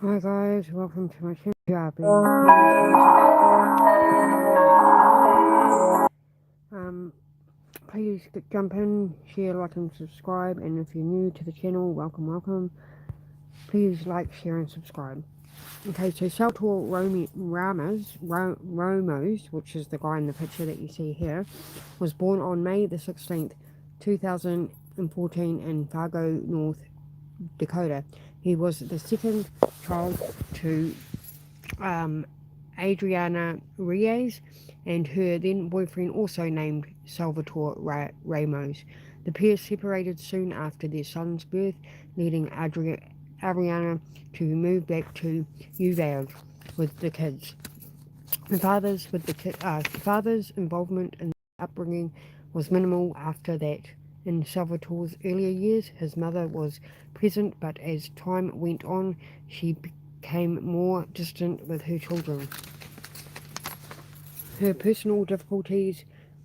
Hi guys, welcome to my channel. Please jump in, share, like and subscribe, and if you're new to the channel, welcome. Please like, share and subscribe. Okay, so Salvatore Ramos, which is the guy in the picture that you see here, was born on May the 16th, 2014 in Fargo, North Dakota. He was the second child to Adriana Reyes and her then boyfriend, also named Salvatore Ramos. The pair separated soon after their son's birth, leading Adriana to move back to Uvalde with the kids. The father's involvement in the upbringing was minimal after that. In Salvatore's earlier years, his mother was present, but as time went on, she became more distant with her children. Her personal difficulties,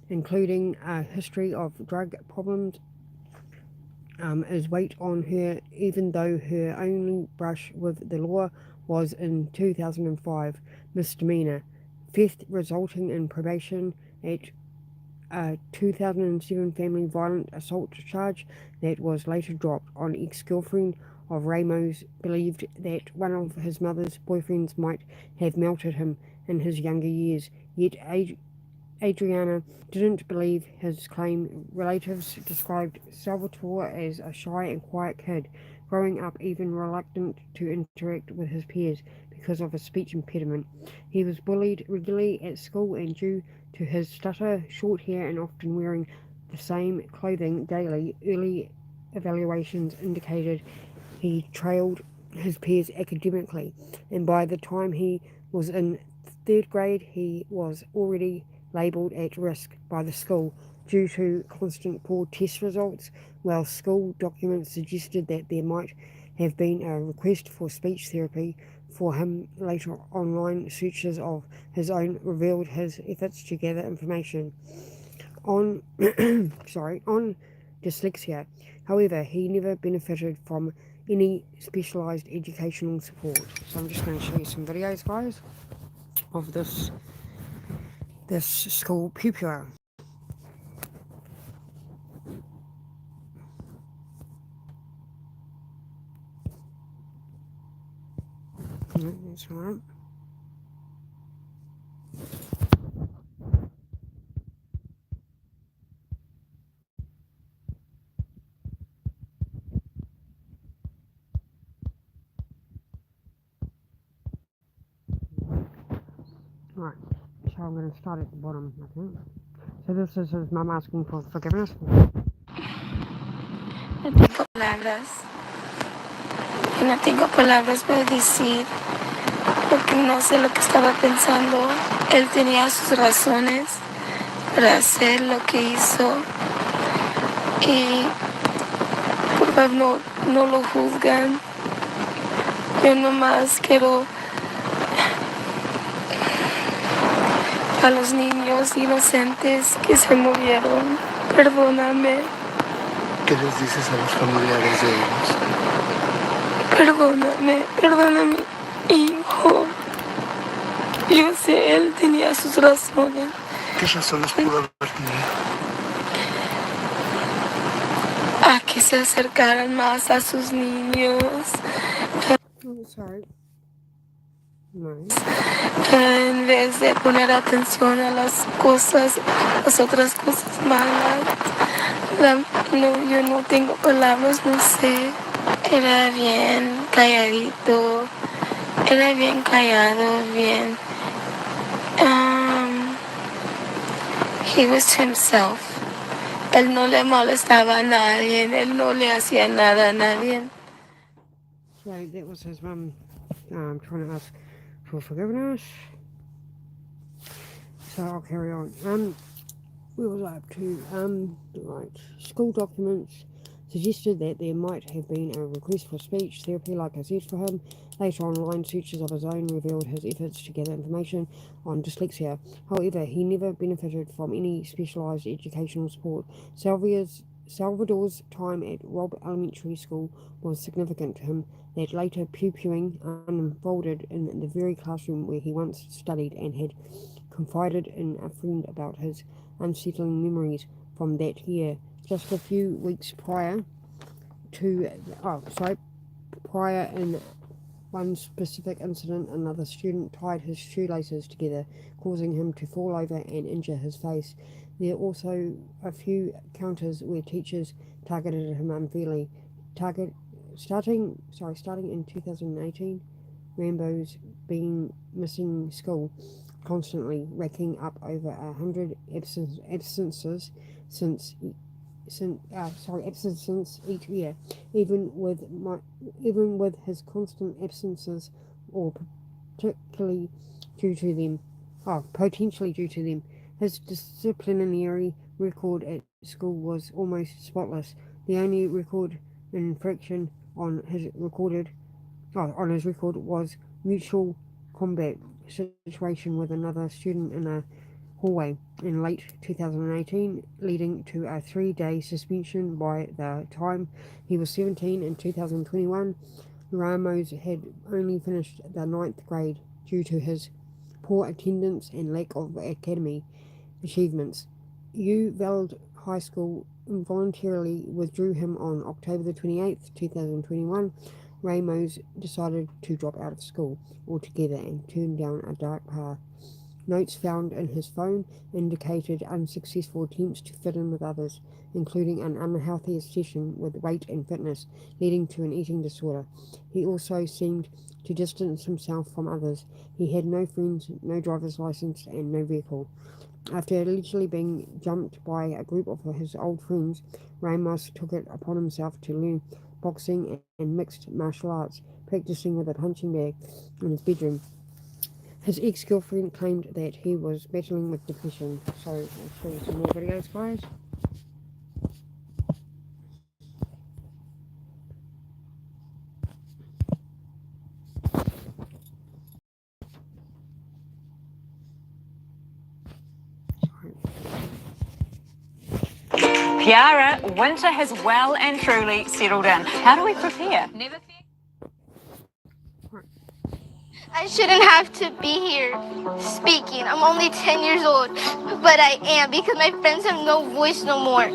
including a history of drug problems, is weight on her, even though her only brush with the law was in 2005 misdemeanor theft, resulting in probation at a 2007 family violent assault charge that was later dropped. An ex-girlfriend of Ramos believed that one of his mother's boyfriends might have melted him in his younger years, yet Adriana didn't believe his claim. Relatives described Salvatore as a shy and quiet kid, growing up even reluctant to interact with his peers because of a speech impediment. He was bullied regularly at school, and due to his stutter, short hair, and often wearing the same clothing daily, early evaluations indicated he trailed his peers academically, and by the time he was in third grade, he was already labelled at risk by the school due to constant poor test results, while school documents suggested that there might have been a request for speech therapy for him. Later, online searches of his own revealed his efforts to gather information on on dyslexia. However, he never benefited from any specialised educational support. So I'm just going to show you some videos, guys, of this school pewer. That's right. Right. So I'm going to start at the bottom, I think. So this is his mum asking for forgiveness. No tengo palabras. Y no tengo palabras para decir porque no sé lo que estaba pensando. Él tenía sus razones para hacer lo que hizo y por favor no lo juzgan. Yo nomás quiero a los niños inocentes que se murieron. Perdóname. ¿Qué les dices a los familiares de ellos? Perdóname, hijo. Yo sé, él tenía sus razones. ¿Qué razones pudo haber tenido? A que se acercaran más a sus niños. Oh, sorry. No. En vez de poner atención a las otras cosas malas. Yo no tengo palabras, no sé. Era bien calladito, era bien callado, bien. He was to himself. Él no le molestaba a nadie, él no le hacía nada a nadie. So that was his mum trying to ask for forgiveness. So I'll carry on. We was up to right. School documents suggested that there might have been a request for speech therapy, like I said, for him. Later, online searches of his own revealed his efforts to gather information on dyslexia. However, he never benefited from any specialised educational support. Salvador's time at Robb Elementary School was significant to him, that later pupilling unfolded in the very classroom where he once studied and had confided in a friend about his unsettling memories from that year. Just a few weeks to, prior in one specific incident, another student tied his shoelaces together, causing him to fall over and injure his face. There are also a few counters where teachers targeted him unfairly. Starting in 2018, Rambo's been missing school constantly, racking up over 100 absences since absences each year. Even with his constant absences, or particularly due to them, potentially due to them, his disciplinary record at school was almost spotless. The only record infraction on his record was mutual combat situation with another student in a hallway in late 2018, leading to a 3-day suspension. By the time he was 17 in 2021, Ramos had only finished the ninth grade due to his poor attendance and lack of academic achievements. Uvalde High School involuntarily withdrew him on October the 28th, 2021. Ramos decided to drop out of school altogether and turn down a dark path. Notes found in his phone indicated unsuccessful attempts to fit in with others, including an unhealthy obsession with weight and fitness, leading to an eating disorder. He also seemed to distance himself from others. He had no friends, no driver's license, and no vehicle. After allegedly being jumped by a group of his old friends, Ramos took it upon himself to learn boxing and mixed martial arts, practicing with a punching bag in his bedroom. His ex-girlfriend claimed that he was battling with depression. So I'll show you some more videos, guys. Piara, winter has well and truly settled in. How do we prepare? I shouldn't have to be here speaking. I'm only 10 years old, but I am because my friends have no voice no more.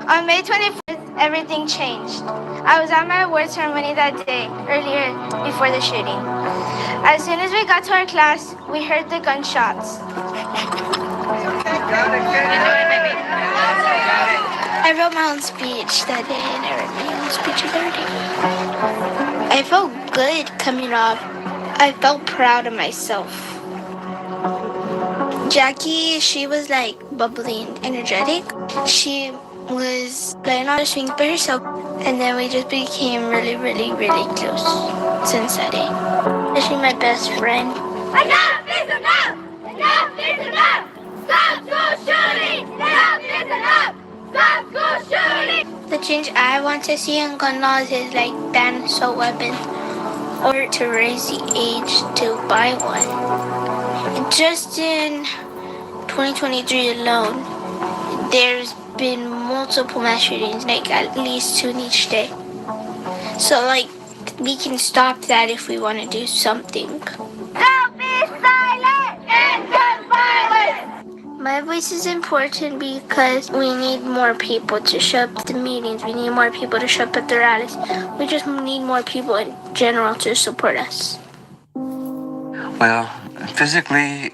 On May 24th, everything changed. I was at my award ceremony that day, earlier before the shooting. As soon as we got to our class, we heard the gunshots. I wrote my own speech that day, and I read my own speech the other day. I felt good coming off. I felt proud of myself. Jackie, she was like bubbly and energetic. She was playing on the swing by herself, and then we just became really, really, really close since that day. She's my best friend. Enough is enough! Enough is enough! Stop school shooting! Enough is enough! Stop school shooting! The change I want to see in gun laws is like ban assault weapons or to raise the age to buy one. Just in 2023 alone, there's been multiple mass shootings, like at least 2 each day. So like, we can stop that if we want to do something. Don't be silent! End gun violence! My voice is important because we need more people to show up at the meetings. We need more people to show up at the rallies. We just need more people in general to support us. Well, physically,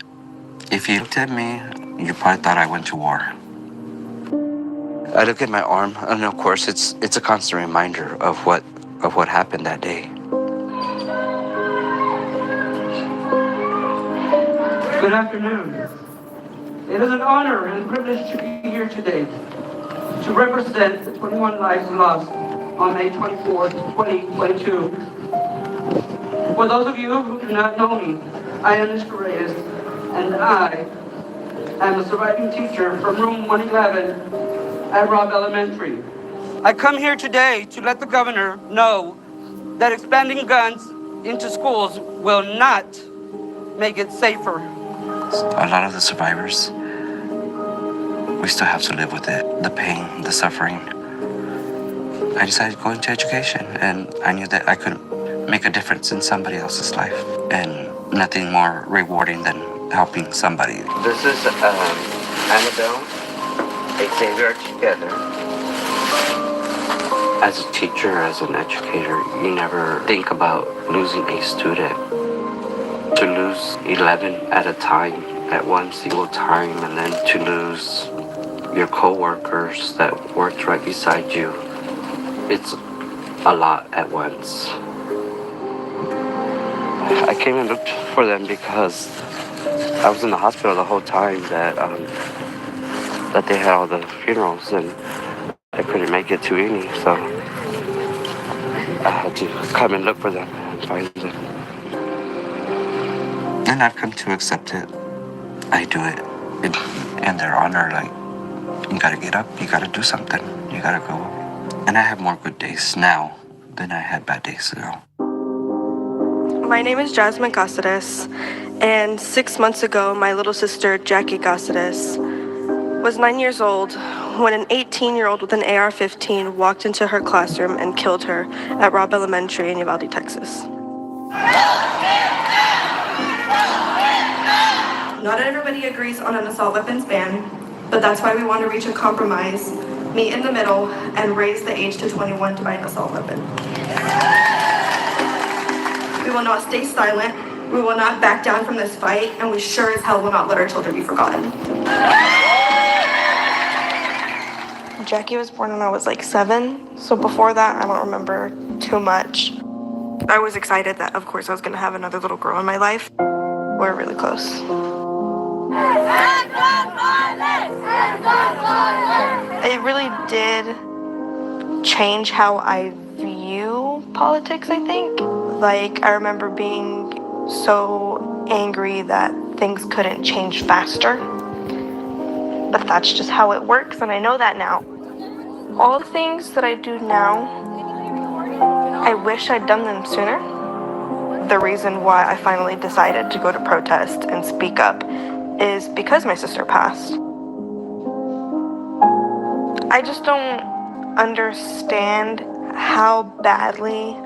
if you looked at me, you probably thought I went to war. I look at my arm, and of course, it's a constant reminder of what happened that day. Good afternoon. It is an honor and a privilege to be here today to represent the 21 lives lost on May 24, 2022. For those of you who do not know me, I am Mr. Reyes, and I am a surviving teacher from room 111 at Robb Elementary. I come here today to let the governor know that expanding guns into schools will not make it safer. A lot of the survivors, we still have to live with it, the pain, the suffering. I decided to go into education, and I knew that I could make a difference in somebody else's life, and nothing more rewarding than helping somebody. This is Annabelle, Xavier together. As a teacher, as an educator, you never think about losing a student. To lose 11 at a time, at one single time, and then to lose your co-workers that worked right beside you, it's a lot at once. I came and looked for them because I was in the hospital the whole time that they had all the funerals, and I couldn't make it to any, so I had to come and look for them and find them. And I've come to accept it. I do it in their honor. Like, you gotta get up, you gotta do something, you gotta go. And I have more good days now than I had bad days ago. My name is Jasmine Cáceres, and 6 months ago, my little sister, Jackie Cáceres, was 9 years old when an 18-year-old with an AR-15 walked into her classroom and killed her at Robb Elementary in Uvalde, Texas. Not everybody agrees on an assault weapons ban, but that's why we want to reach a compromise, meet in the middle, and raise the age to 21 to buy an assault weapon. We will not stay silent, we will not back down from this fight, and we sure as hell will not let our children be forgotten. Jackie was born when I was like 7, so before that I don't remember too much. I was excited that, of course, I was going to have another little girl in my life. We're really close. It really did change how I view politics, I think. Like, I remember being so angry that things couldn't change faster. But that's just how it works, and I know that now. All the things that I do now, I wish I'd done them sooner. The reason why I finally decided to go to protest and speak up is because my sister passed. I just don't understand how badly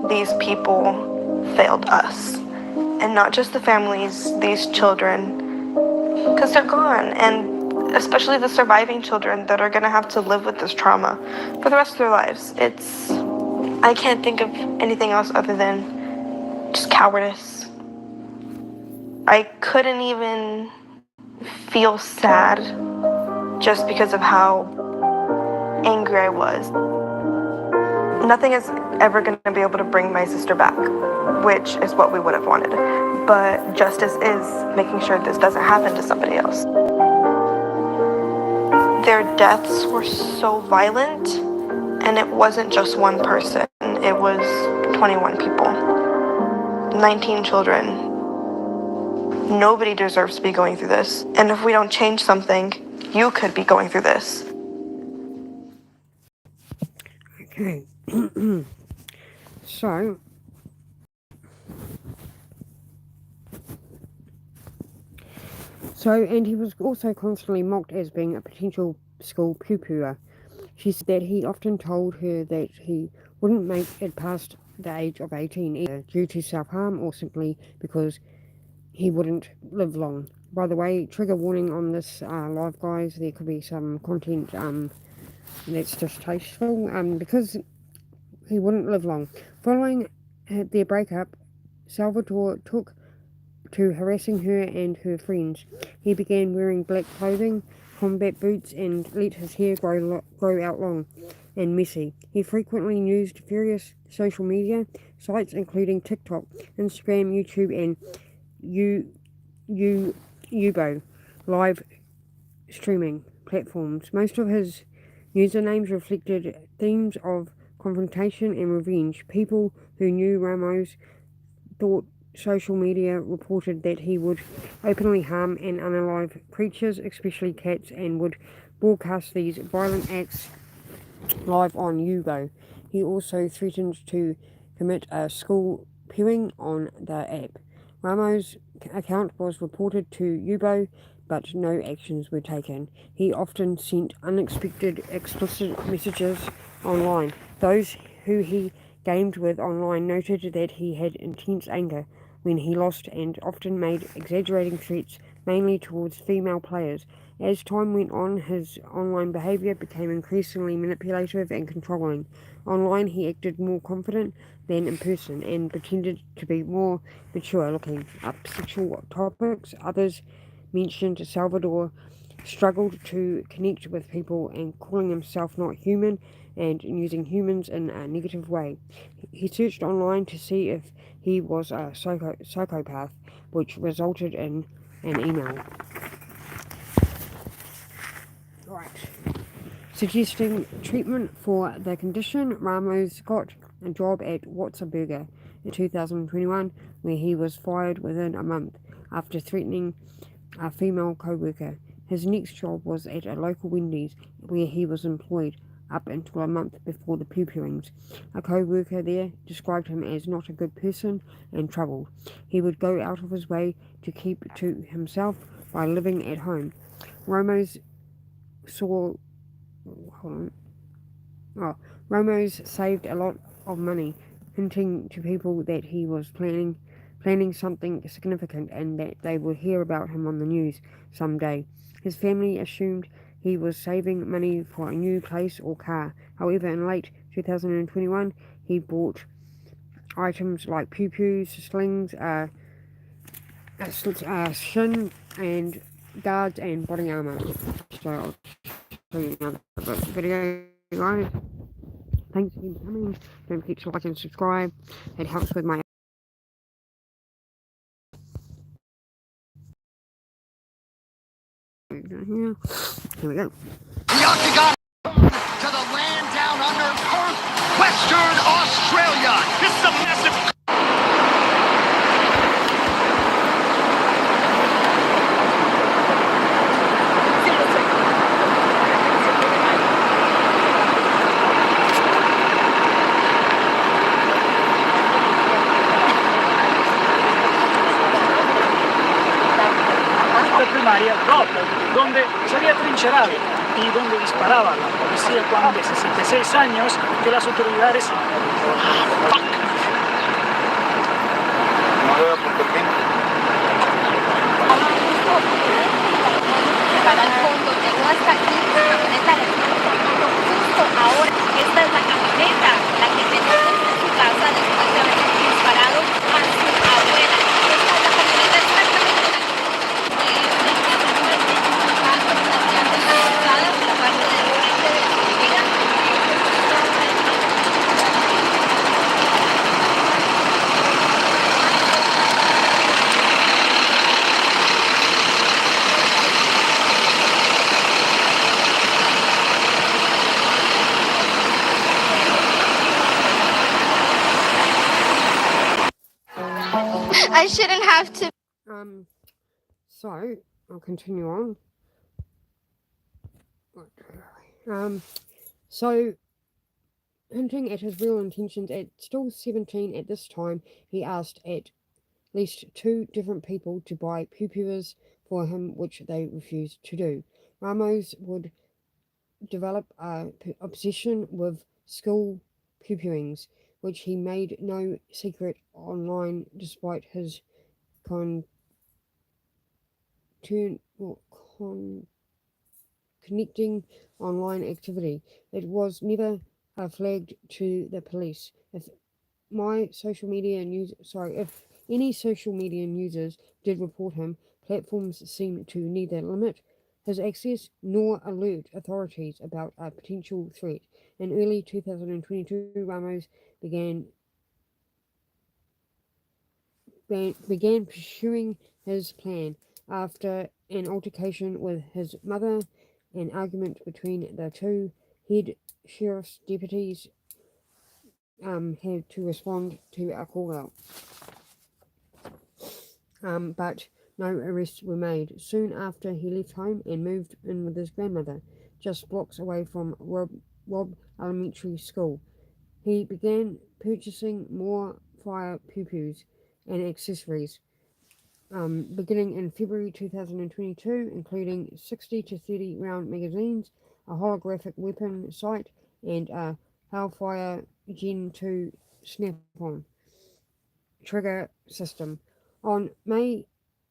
these people failed us. And not just the families, these children, because they're gone. And especially the surviving children that are going to have to live with this trauma for the rest of their lives. I can't think of anything else other than just cowardice. I couldn't even feel sad just because of how angry I was. Nothing is ever going to be able to bring my sister back, which is what we would have wanted. But justice is making sure this doesn't happen to somebody else. Their deaths were so violent, and it wasn't just one person. It was 21 people, 19 children. Nobody deserves to be going through this. And if we don't change something, you could be going through this. Okay. And he was also constantly mocked as being a potential school pewer. She said that he often told her that he wouldn't make it past the age of 18 either due to self-harm or simply because he wouldn't live long. By the way, trigger warning on this live, guys. There could be some content that's distasteful because he wouldn't live long. Following their breakup, Salvador took to harassing her and her friends. He began wearing black clothing, combat boots, and let his hair grow out long and messy. He frequently used various social media sites including TikTok, Instagram, YouTube, and Yubo live streaming platforms. Most of his usernames reflected themes of confrontation and revenge. People who knew Ramos thought social media reported that he would openly harm and unalive creatures, especially cats, and would broadcast these violent acts live on Yugo. He also threatened to commit a school pewing on the app. Ramos' account was reported to Yubo, but no actions were taken. He often sent unexpected explicit messages online. Those who he gamed with online noted that he had intense anger when he lost and often made exaggerating threats, mainly towards female players. As time went on, his online behavior became increasingly manipulative and controlling. Online, he acted more confident than in person and pretended to be more mature, looking up sexual topics. Others mentioned Salvador struggled to connect with people and calling himself not human and using humans in a negative way. He searched online to see if he was a psychopath, which resulted in an email. Right. Suggesting treatment for the condition, Ramos got a job at What's a Burger in 2021, where he was fired within a month after threatening a female co-worker. His next job was at a local Wendy's, where he was employed up until a month before the pew-pewings. A co-worker there described him as not a good person and troubled. He would go out of his way to keep to himself by living at home. Ramos saved a lot of money, hinting to people that he was planning something significant and that they would hear about him on the news someday. His family assumed he was saving money for a new place or car. However, in late 2021, he bought items like pew-pews, slings, shin and guards and body armor. So I'll show you another video, guys. Thanks for coming. Don't forget to like and subscribe. It helps with my here we go. The octagon to the land down under Perth, Western Australia. This is a massive. Primaria Robb, donde se había trincherado y donde disparaba la policía cuando de 66 años que las autoridades... Para el fondo, llegó hasta aquí, la camioneta le justo ahora, esta es la camioneta, la que metió en su casa después de haber disparado a su abuela. Esta es la camioneta exactamente la parte del frente de su vida. I shouldn't have to. So I'll continue on. So hinting at his real intentions, at still 17 at this time, he asked at least 2 different people to buy pew-pewers for him, which they refused to do. Ramos would develop a obsession with school pew-pewings, which he made no secret online despite his connecting online activity. It was never flagged to the police. If any social media users did report him, platforms seemed to neither limit his access nor alert authorities about a potential threat. In early 2022, Ramos began pursuing his plan. After an altercation with his mother, an argument between the two head sheriff's deputies had to respond to a call out. But no arrests were made. Soon after, he left home and moved in with his grandmother, just blocks away from Robb Elementary School. He began purchasing more fire pew-pews and accessories, beginning in February 2022, including 60 to 30 round magazines, a holographic weapon sight, and a Hellfire Gen 2 snap-on trigger system. On May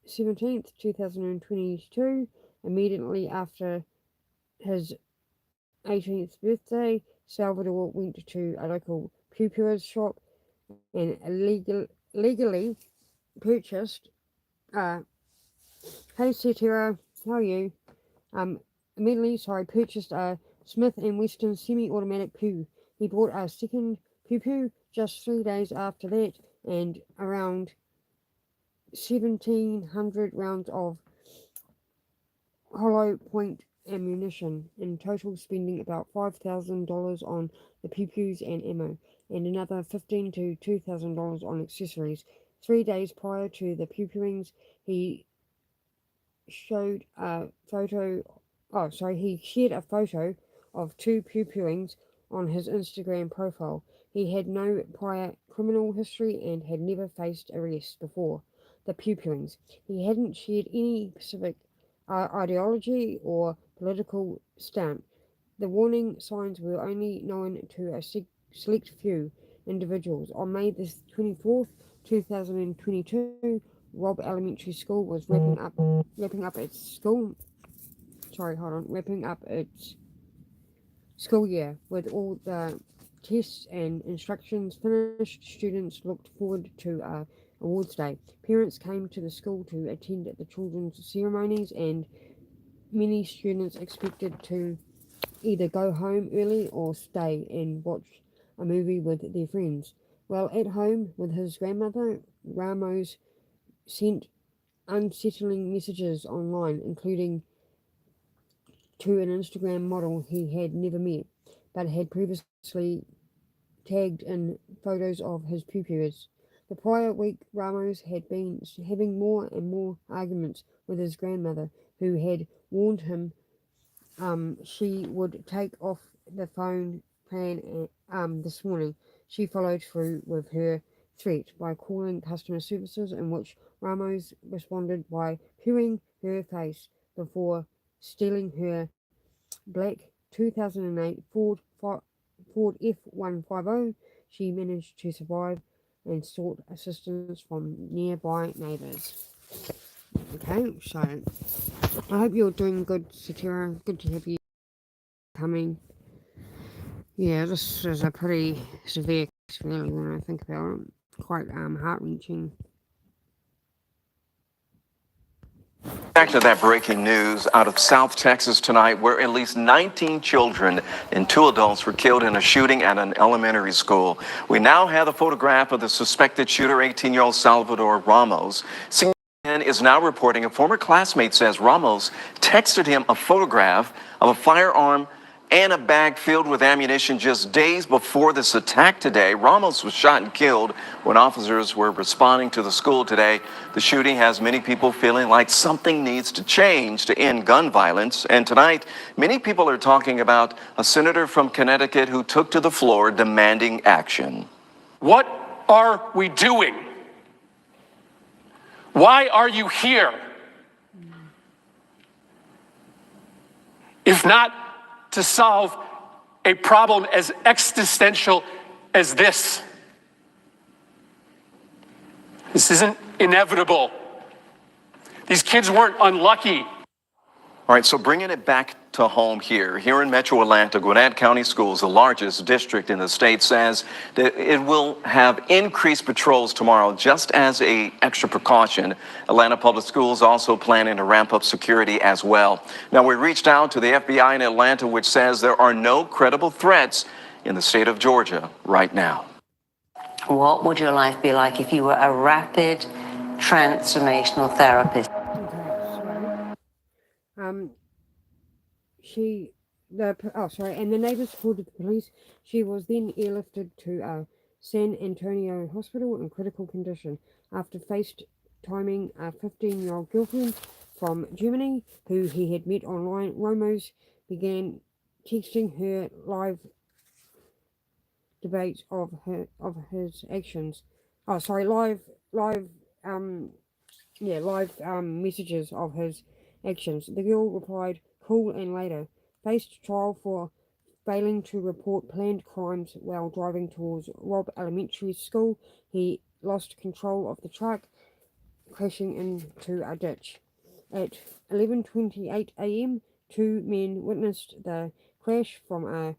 17th, 2022, immediately after his 18th birthday, Salvador went to a local pewer's shop and legally purchased hey Satira, how are you? Purchased a Smith & Wesson semi-automatic pew. He bought a second pew just 3 days after that, and around 1,700 rounds of hollow point ammunition, in total spending about $5,000 on the pews and ammo, and another $1,500 to $2,000 on accessories. 3 days prior to the pewings, he shared a photo of two pewings on his Instagram profile. He had no prior criminal history and had never faced arrest before the pewings. He hadn't shared any specific ideology or political stand. The warning signs were only known to a select few individuals. On May the 24th, 2022, Robb Elementary School was wrapping up its school year. With all the tests and instructions finished, students looked forward to awards day. Parents came to the school to attend the children's ceremonies, and many students expected to either go home early or stay and watch a movie with their friends. While at home with his grandmother, Ramos sent unsettling messages online, including to an Instagram model he had never met, but had previously tagged in photos of his pupils. The prior week, Ramos had been having more and more arguments with his grandmother, who had warned him she would take off the phone plan this morning. She followed through with her threat by calling customer services, in which Ramos responded by pewing her face before stealing her black 2008 Ford F-150. She managed to survive and sought assistance from nearby neighbours. Okay, so I hope you're doing good, Satira. Good to have you coming. Yeah, this is a pretty severe case, really, when I think about it. Quite heart-wrenching. Back to that breaking news out of South Texas tonight, where at least 19 children and 2 adults were killed in a shooting at an elementary school. We now have the photograph of the suspected shooter, 18-year-old Salvador Ramos. CNN is now reporting a former classmate says Ramos texted him a photograph of a firearm and a bag filled with ammunition just days before this attack today. Ramos was shot and killed when officers were responding to the school today. The shooting has many people feeling like something needs to change to end gun violence. And tonight, many people are talking about a senator from Connecticut who took to the floor demanding action. What are we doing? Why are you here? If not to solve a problem as existential as this. This isn't inevitable. These kids weren't unlucky. All right, so bringing it back to home here in Metro Atlanta, Gwinnett County Schools, the largest district in the state, says that it will have increased patrols tomorrow just as an extra precaution. Atlanta Public Schools also planning to ramp up security as well. Now, we reached out to the FBI in Atlanta, which says there are no credible threats in the state of Georgia right now. What would your life be like if you were a rapid transformational therapist? And the neighbours called the police. She was then airlifted to San Antonio hospital in critical condition after FaceTiming a 15-year-old girlfriend from Germany who he had met online. Ramos began texting her live debates of his actions. Live messages of his actions. The girl replied, "Cool," and later faced trial for failing to report planned crimes while driving towards Robb Elementary School. He lost control of the truck, crashing into a ditch. At 11:28 a.m., two men witnessed the crash from a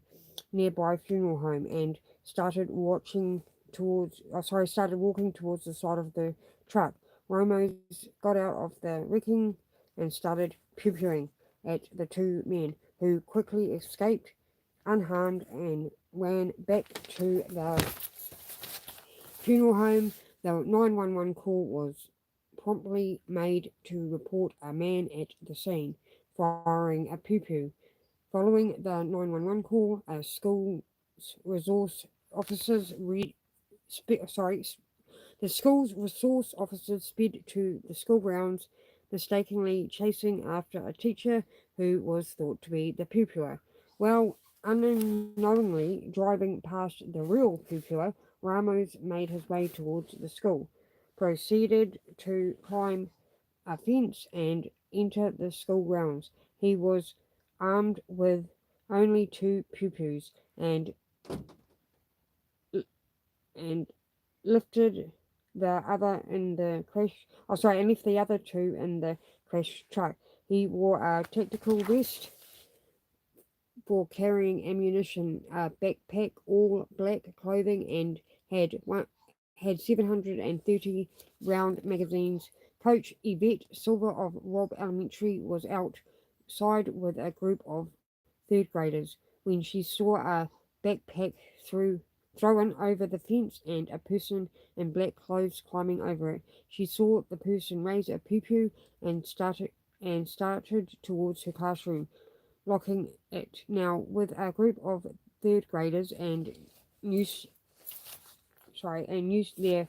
nearby funeral home and started walking towards the side of the truck. Ramos got out of the wrecking and started pewing at the two men, who quickly escaped unharmed and ran back to the funeral home. The 911 call was promptly made to report a man at the scene firing a pew. Following the 911 call, a school's resource officers the school's resource officers sped to the school grounds, mistakenly chasing after a teacher who was thought to be the pewer. While unknowingly driving past the real pewer, Ramos made his way towards the school, proceeded to climb a fence and enter the school grounds. He was armed with only two pews and lifted the other in the crash. And left the other two in the crash truck. He wore a tactical vest for carrying ammunition, a backpack, all black clothing, and had 730 round magazines. Coach Yvette Silver of Robb Elementary was outside with a group of third graders when she saw a backpack thrown over the fence and a person in black clothes climbing over it. She saw the person raise a pew and started towards her classroom, locking it now with a group of third graders and used their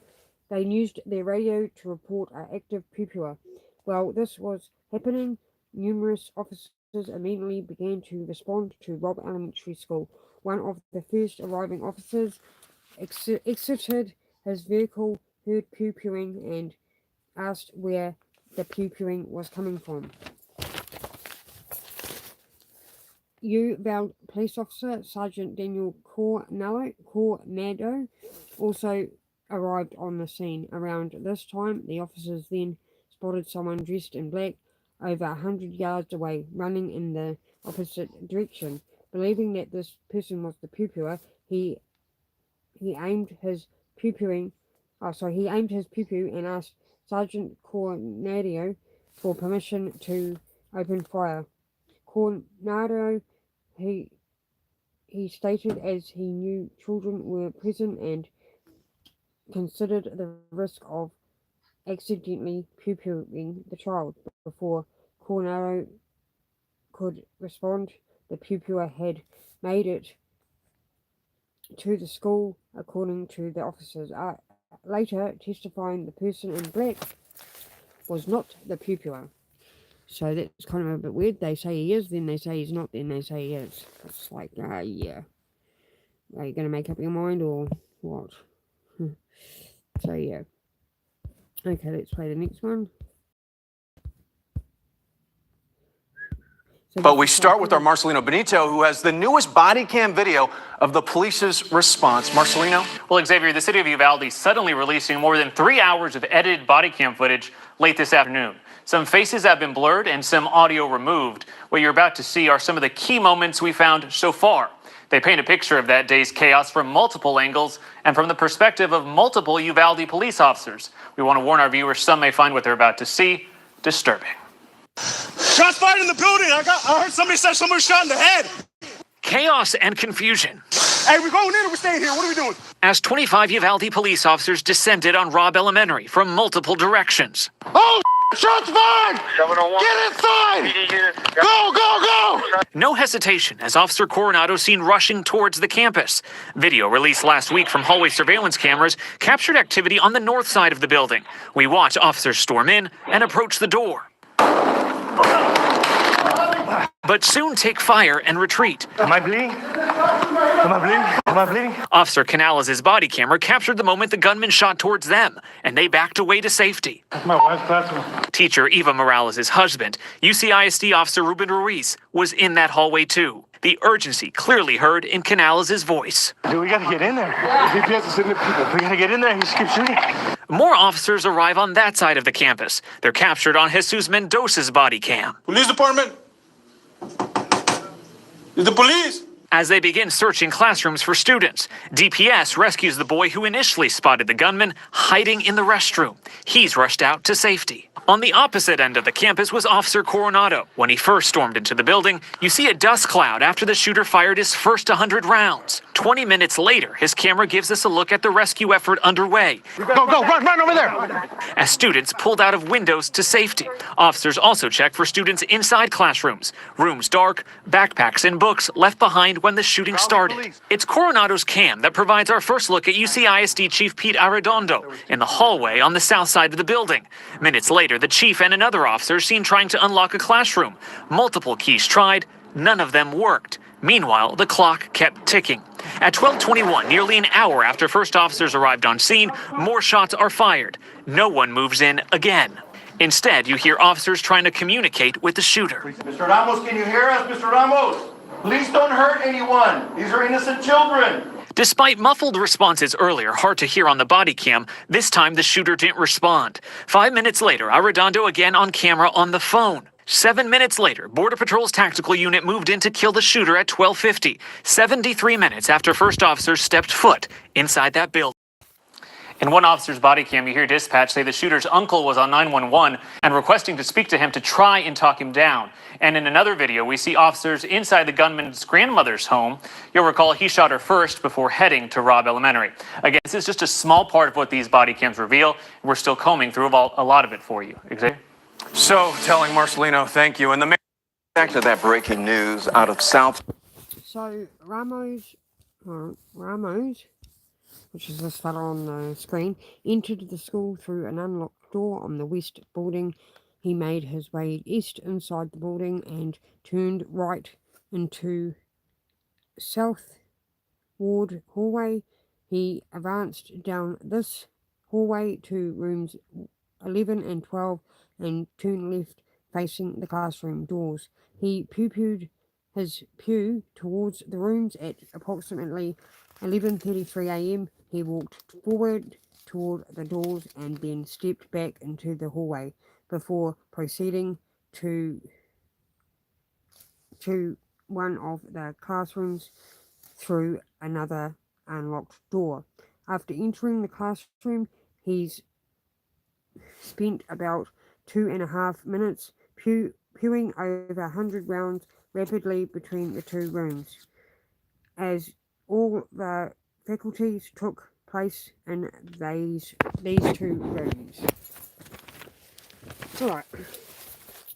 radio to report an active pewer. While this was happening, numerous officers immediately began to respond to Robb Elementary School. One of the first arriving officers exited his vehicle, heard pewing, and asked where the pewing was coming from. Uvalde police officer Sergeant Daniel Coronado also arrived on the scene. Around this time, the officers then spotted someone dressed in black over 100 yards away, running in the opposite direction. Believing that this person was the pewer, he aimed his pew and asked Sergeant Coronado for permission to open fire. Coronado, he stated, as he knew children were present and considered the risk of accidentally pewing the child. Before Coronado could respond, the pewer had made it to the school, according to the officers. Later testifying, the person in black was not the pewer. So that's kind of a bit weird. They say he is, then they say he's not, then they say he is. It's like, yeah. Are you going to make up your mind or what? So, yeah. Okay, let's play the next one. But we start with our Marcelino Benito, who has the newest body cam video of the police's response. Marcelino? Well, Xavier, the city of Uvalde suddenly releasing more than 3 hours of edited body cam footage late this afternoon. Some faces have been blurred and some audio removed. What you're about to see are some of the key moments we found so far. They paint a picture of that day's chaos from multiple angles and from the perspective of multiple Uvalde police officers. We want to warn our viewers, some may find what they're about to see disturbing. Shots fired in the building. I heard somebody say someone was shot in the head. Chaos and confusion. Hey, we're going in or we're staying here? What are we doing? As 25 Uvalde police officers descended on Robb Elementary from multiple directions. Oh, Shots fired! Get inside! Go, go, go! No hesitation as Officer Coronado seen rushing towards the campus. Video released last week from hallway surveillance cameras captured activity on the north side of the building. We watch officers storm in and approach the door, but soon take fire and retreat. Am I bleeding? Am I bleeding? Am I bleeding? Officer Canales' body camera captured the moment the gunman shot towards them, and they backed away to safety. That's my wife's classroom. Teacher Eva Morales' husband, UCISD Officer Ruben Ruiz, was in that hallway too. The urgency clearly heard in Canales' voice. Dude, we gotta get in there. GPS is sending people. We gotta get in there. He just keeps shooting. More officers arrive on that side of the campus. They're captured on Jesus Mendoza's body cam. Police department. It's the police. As they begin searching classrooms for students, DPS rescues the boy who initially spotted the gunman hiding in the restroom. He's rushed out to safety. On the opposite end of the campus was Officer Coronado. When he first stormed into the building, you see a dust cloud after the shooter fired his first 100 rounds. 20 minutes later, his camera gives us a look at the rescue effort underway. Go, run over there. As students pulled out of windows to safety. Officers also check for students inside classrooms. Rooms dark, backpacks and books left behind when the shooting started. It's Coronado's cam that provides our first look at UCISD Chief Pete Arredondo in the hallway on the south side of the building. Minutes later, the chief and another officer seen trying to unlock a classroom. Multiple keys tried, none of them worked. Meanwhile, the clock kept ticking. At 12:21, nearly an hour after first officers arrived on scene, more shots are fired. No one moves in again. Instead, you hear officers trying to communicate with the shooter. Mr. Ramos, can you hear us, Mr. Ramos? Please don't hurt anyone. These are innocent children. Despite muffled responses earlier, hard to hear on the body cam, this time the shooter didn't respond. 5 minutes later, Arredondo again on camera on the phone. 7 minutes later, Border Patrol's tactical unit moved in to kill the shooter at 12:50, 73 minutes after first officers stepped foot inside that building. In one officer's body cam, you hear dispatch say the shooter's uncle was on 911 and requesting to speak to him to try and talk him down. And in another video, we see officers inside the gunman's grandmother's home. You'll recall he shot her first before heading to Robb Elementary. Again, this is just a small part of what these body cams reveal. We're still combing through a lot of it for you. Xavier? So telling, Marcelino, thank you. And the back to that breaking news out of South. So Ramos, which is this fellow on the screen, entered the school through an unlocked door on the west building. He made his way east inside the building and turned right into south ward hallway. He advanced down this hallway to rooms 11 and 12 and turned left facing the classroom doors. He pew-pewed his pew towards the rooms at approximately 11:33 a.m. He walked forward toward the doors and then stepped back into the hallway before proceeding to one of the classrooms through another unlocked door. After entering the classroom, he's spent about 2.5 minutes pewing over 100 rounds rapidly between the two rooms. As all the faculties took place in these two rooms. Alright,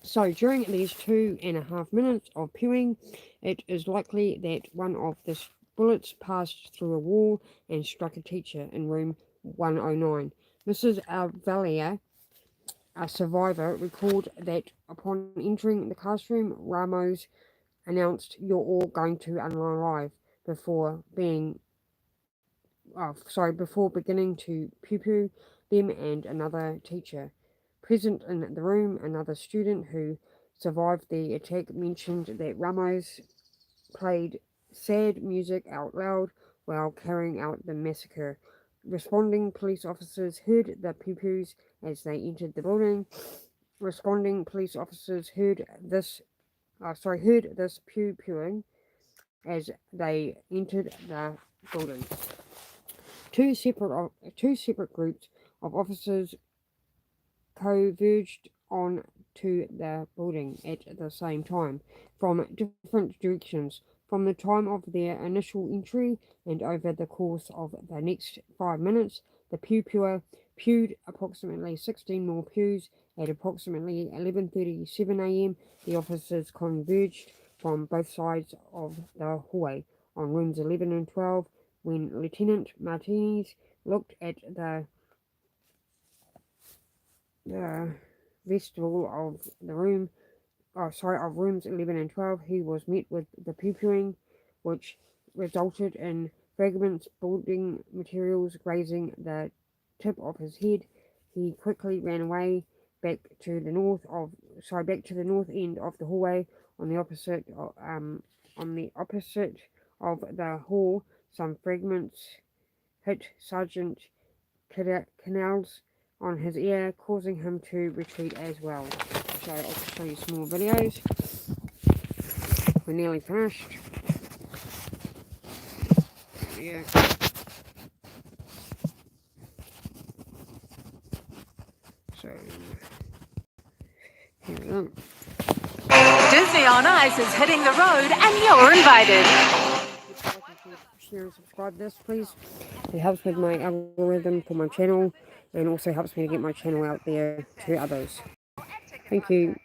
so during these 2.5 minutes of pewing, it is likely that one of the bullets passed through a wall and struck a teacher in room 109. Mrs. Alvalia, a survivor, recalled that upon entering the classroom, Ramos announced, "You're all going to unalive," before beginning to pew-pew them and another teacher. Present in the room, another student who survived the attack mentioned that Ramos played sad music out loud while carrying out the massacre. Responding police officers heard the pew-pews as they entered the building. Responding police officers heard this pew-pewing as they entered the building. Two separate groups of officers converged on to the building at the same time from different directions. From the time of their initial entry and over the course of the next 5 minutes, The pewer pewed approximately 16 more pews. At approximately 11:37 a.m., the officers converged from both sides of the hallway on rooms 11 and 12. When Lieutenant Martinez looked at the vestibule of rooms 11 and 12, he was met with the pewing, which resulted in fragments, building materials grazing the tip of his head. He quickly ran away back to the north end of the hallway. On the opposite of the hall, some fragments hit Sergeant Canals on his ear, causing him to retreat as well. So I'll just show you some more videos. We're nearly finished. Yeah. So here we go. Disney on Ice is hitting the road and you're invited. Share and subscribe this, please. It helps with my algorithm for my channel and also helps me to get my channel out there to others. Thank you.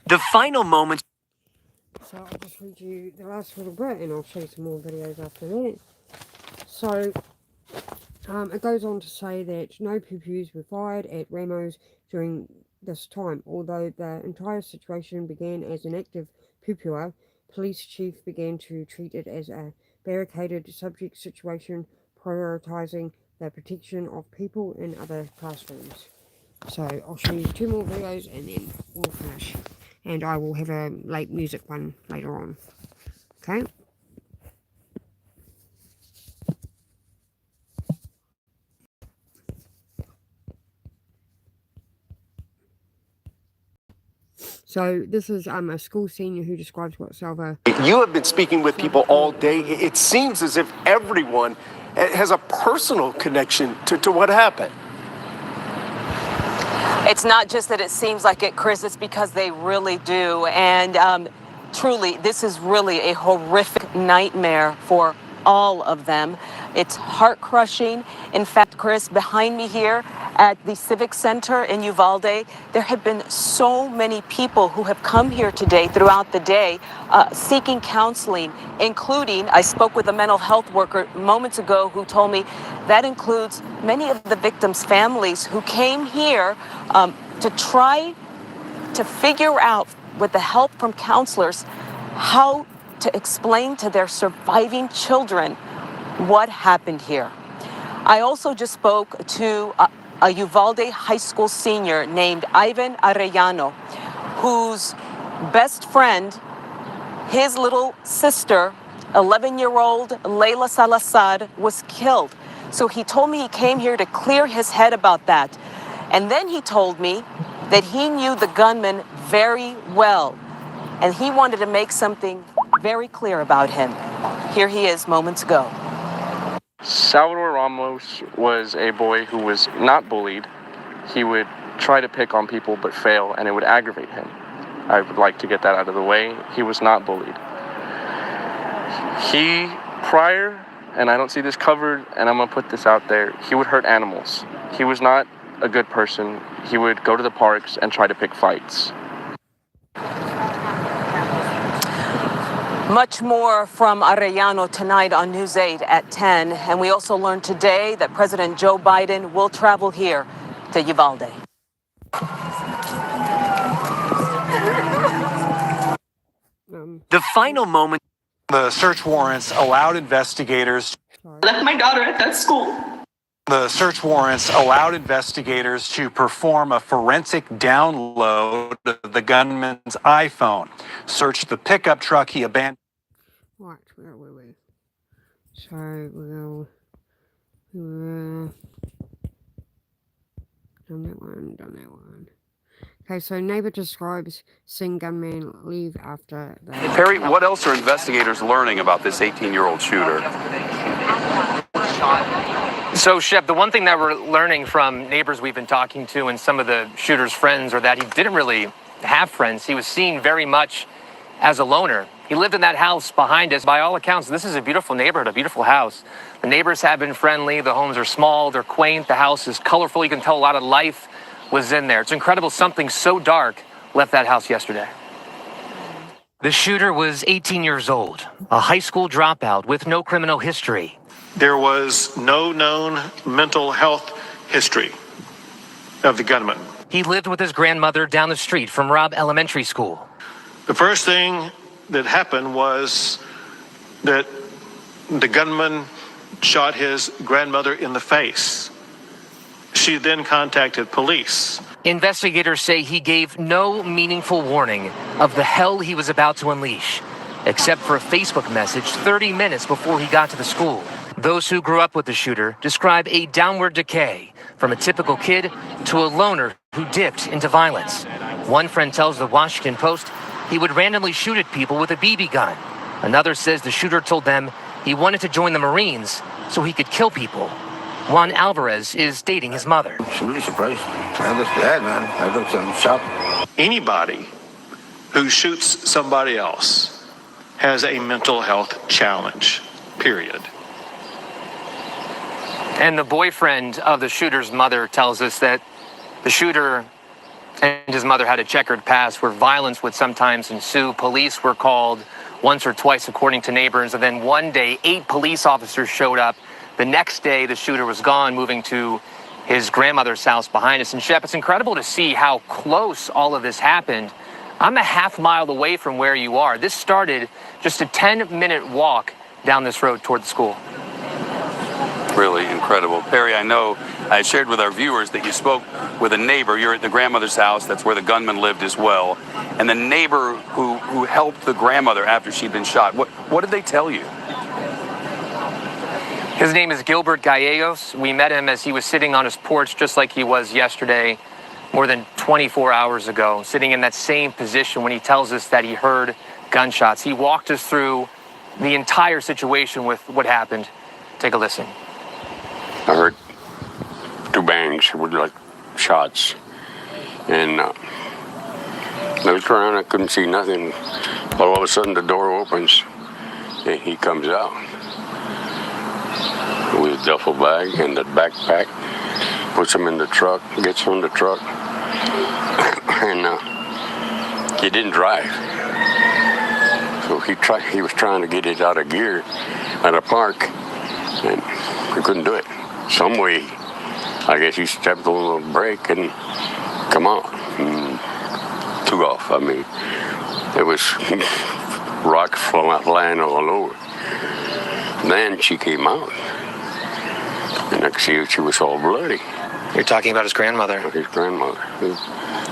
The final moments. So I'll just read you the last little bit and I'll show you some more videos after that. So it goes on to say that no pews were fired at Ramos during this time. Although the entire situation began as an active pewer, police chief began to treat it as a barricaded subject situation, prioritizing the protection of people in other classrooms. So I'll show you 2 more videos and then we'll finish. And I will have a late music one later on. Okay? So this is a school senior who describes what Salva... You have been speaking with people all day. It seems as if everyone has a personal connection to what happened. It's not just that it seems like it, Chris, it's because they really do. And truly, this is really a horrific nightmare for all of them. It's heart-crushing. In fact, Chris, behind me here at the Civic Center in Uvalde, there have been so many people who have come here today throughout the day seeking counseling, including, I spoke with a mental health worker moments ago who told me that includes many of the victims' families who came here to try to figure out, with the help from counselors, how to explain to their surviving children what happened here. I also just spoke to a Uvalde High School senior named Ivan Arellano, whose best friend, his little sister, 11-year-old Layla Salazar, was killed. So he told me he came here to clear his head about that. And then he told me that he knew the gunman very well, and he wanted to make something very clear about him. Here he is moments ago. Salvador Ramos was a boy who was not bullied. He would try to pick on people but fail, and it would aggravate him. I would like to get that out of the way. He was not bullied. He, prior, and I don't see this covered, and I'm going to put this out there, he would hurt animals. He was not a good person. He would go to the parks and try to pick fights. Much more from Arellano tonight on News 8 at 10. And we also learned today that President Joe Biden will travel here to Uvalde. The final moment. The search warrants allowed investigators. Left my daughter at that school. The search warrants allowed investigators to perform a forensic download of the gunman's iPhone. Searched the pickup truck he abandoned. Right, where were we? So we'll done that one. Okay, so neighbor describes seeing gunman leave after the... Perry, what else are investigators learning about this 18-year-old shooter? So, Shep, the one thing that we're learning from neighbors we've been talking to and some of the shooter's friends are that he didn't really have friends. He was seen very much as a loner. He lived in that house behind us. By all accounts, this is a beautiful neighborhood, a beautiful house. The neighbors have been friendly. The homes are small. They're quaint. The house is colorful. You can tell a lot of life was in there. It's incredible something so dark left that house yesterday. The shooter was 18 years old, a high school dropout with no criminal history. There was no known mental health history of the gunman. He lived with his grandmother down the street from Robb Elementary School. The first thing that happened was that the gunman shot his grandmother in the face. She then contacted police. Investigators say he gave no meaningful warning of the hell he was about to unleash, except for a Facebook message 30 minutes before he got to the school. Those who grew up with the shooter describe a downward decay from a typical kid to a loner who dipped into violence. One friend tells the Washington Post he would randomly shoot at people with a BB gun. Another says the shooter told them he wanted to join the Marines so he could kill people. Juan Alvarez is dating his mother. I'm really surprised. I was bad, man. I looked in shock. Anybody who shoots somebody else has a mental health challenge, period. And the boyfriend of the shooter's mother tells us that the shooter and his mother had a checkered past where violence would sometimes ensue. Police were called once or twice, according to neighbors. And then one day, 8 police officers showed up. The next day, the shooter was gone, moving to his grandmother's house behind us. And Shep, it's incredible to see how close all of this happened. I'm a half mile away from where you are. This started just a 10-minute walk down this road toward the school. Really incredible. Perry, I know I shared with our viewers that you spoke with a neighbor. You're at the grandmother's house. That's where the gunman lived as well. And the neighbor who helped the grandmother after she'd been shot, what did they tell you? His name is Gilbert Gallegos. We met him as he was sitting on his porch just like he was yesterday, more than 24 hours ago, sitting in that same position when he tells us that he heard gunshots. He walked us through the entire situation with what happened. Take a listen. I heard 2 bangs with like shots, and I looked around, I couldn't see nothing. All of a sudden the door opens and he comes out with a duffel bag and the backpack, puts him in the truck, gets on the truck, and he didn't drive. So he was trying to get it out of gear at a park, and he couldn't do it. Some way, I guess he stepped on the brake and come out and took off. I mean, it was rocks flying all over. Then she came out, and I could see she was all bloody. You're talking about his grandmother? His grandmother.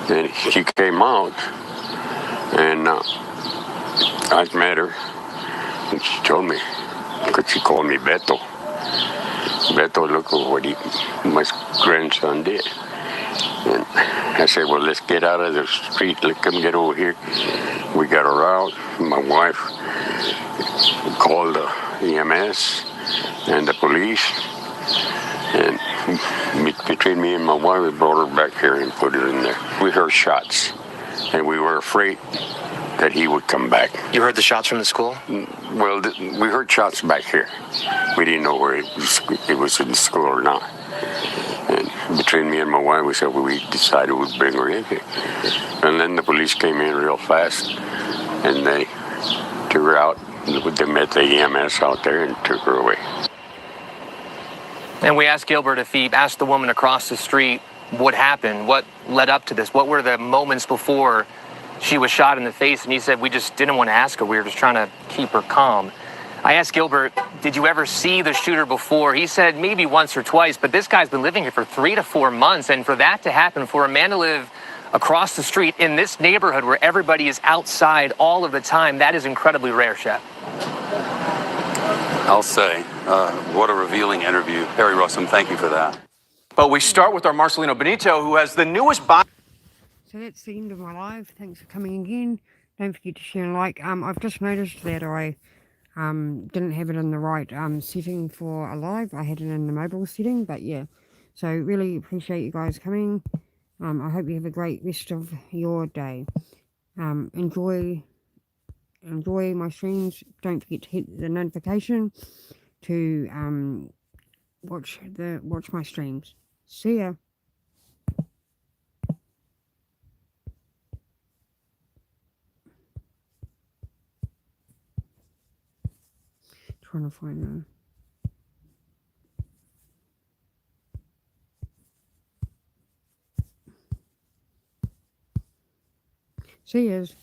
And she came out, and I met her, and she told me, because she called me Beto. Beto, look at what my grandson did. And I said, well, let's get out of the street. Let's come get over here. We got her out. My wife called EMS and the police. And between me and my wife, we brought her back here and put her in there. We heard shots, and we were afraid that he would come back. You heard the shots from the school? Well, we heard shots back here. We didn't know where it was in the school or not. And between me and my wife, we decided we'd bring her in here. And then the police came in real fast, and they took her out. They met the EMS out there and took her away. And we asked Gilbert if he asked the woman across the street what happened, what led up to this, what were the moments before she was shot in the face, and he said we just didn't want to ask her. We were just trying to keep her calm. I asked Gilbert, did you ever see the shooter before? He said maybe once or twice, but this guy's been living here for 3 to 4 months, and for that to happen, for a man to live across the street in this neighborhood where everybody is outside all of the time, that is incredibly rare, Shep. I'll say, what a revealing interview. Perry Russum, thank you for that. But we start with our Marcelino Benito, who has the newest So that's the end of my live. Thanks for coming again. Don't forget to share and like. I've just noticed that I didn't have it in the right setting for a live. I had it in the mobile setting, but yeah. So really appreciate you guys coming. I hope you have a great rest of your day. Enjoy my streams. Don't forget to hit the notification to watch my streams. See ya. Trying to find them. See yous.